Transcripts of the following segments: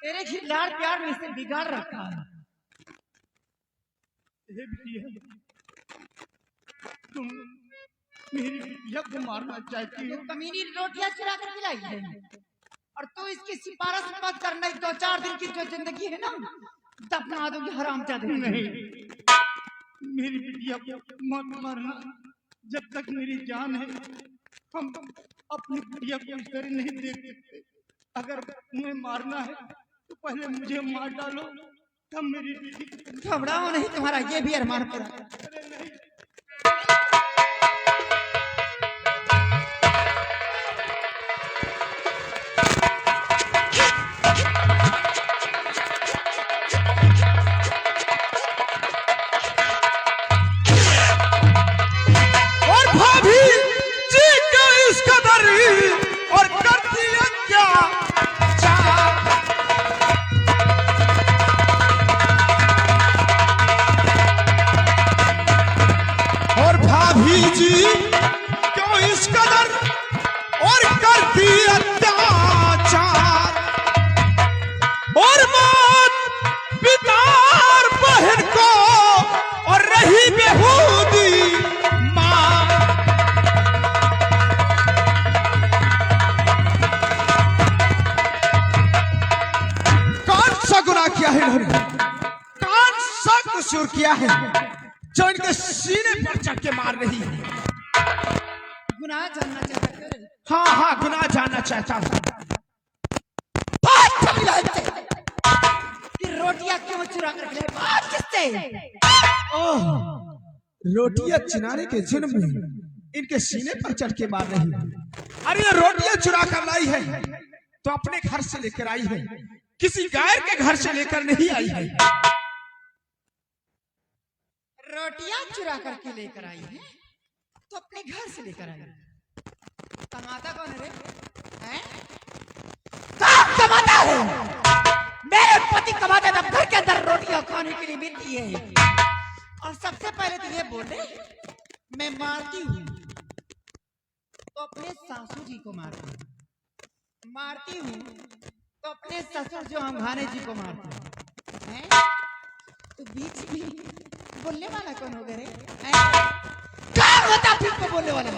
तेरे खिलाड़ प्यार में इसे बिगाड़ रखा है। तुम मेरी बिटिया को मारना चाहती हो? कमीनी रोटियां चुरा कर खिलाई है और तू इसकी सिफारिश मत करना। 2-4 दिन की जो जिंदगी है ना दफना दूंगी हरामजादे। नहीं, मेरी बिटिया को मत मारना। जब तक मेरी जान है हम अपनी बिटिया को इस तरह नहीं देख सकते। अगर तुम्हें मारना है तो पहले मुझे मार डालो, तब मेरी बेटी। घबराओ नहीं, तुम्हारा ये भी अरमान पूरा। अरे नहीं, और भाभी जी का इस कदर और कर दिया क्या और भाभी जी क्यों इस कदर और कर दिया अत्याचार और मात पिता और बहन को और रही बेहूदी माँ। कौन सा गुनाह किया है इन्होंने? कौन सा कसूर किया है जो इनके सीने पर चढ़ के मार रही है? गुनाह जानना चाहता है? हाँ हाँ, गुनाह जानना चाहता हूँ। कि रोटियां क्यों चुरा कर खिलाई? बात किससे? ओह, रोटियां चिनाने के जुर्म में इनके सीने पर चढ़ के मार रही है। अरे ये रोटियां चुरा कर लाई है तो अपने घर से लेकर आई है, किसी गैर के घर से लेकर नहीं आई है। रोटियां चुरा करके लेकर आई है तो अपने घर से लेकर आई है। कमाता कौन है रे? हैं? कहाँ कमाता है? मेरे पति कमाते तब घर के अंदर रोटियां खाने के लिए मिलती है। और सबसे पहले तो ये बोले मैं मारती हूँ तो अपने सासू जी को मारती हूँ, मारती हूँ तो अपने ससुर जो हमघाने जी को मारती हूँ। हैं? तो बीच में बोलने वाला कौन हो गए रे? कौन होता फिर को बोलने वाला?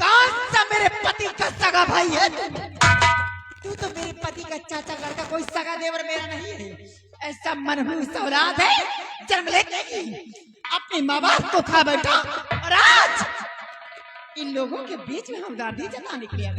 कौन सा मेरे पति का सगा भाई है? तू तो मेरे पति का चाचा लड़का, कोई सगा देवर मेरा नहीं है। ऐसा मनहूस औलाद है जन्म लेने की अपने माँ बाप को खा बैठा और आज इन लोगों के बीच में हमदर्दी जताने के लिए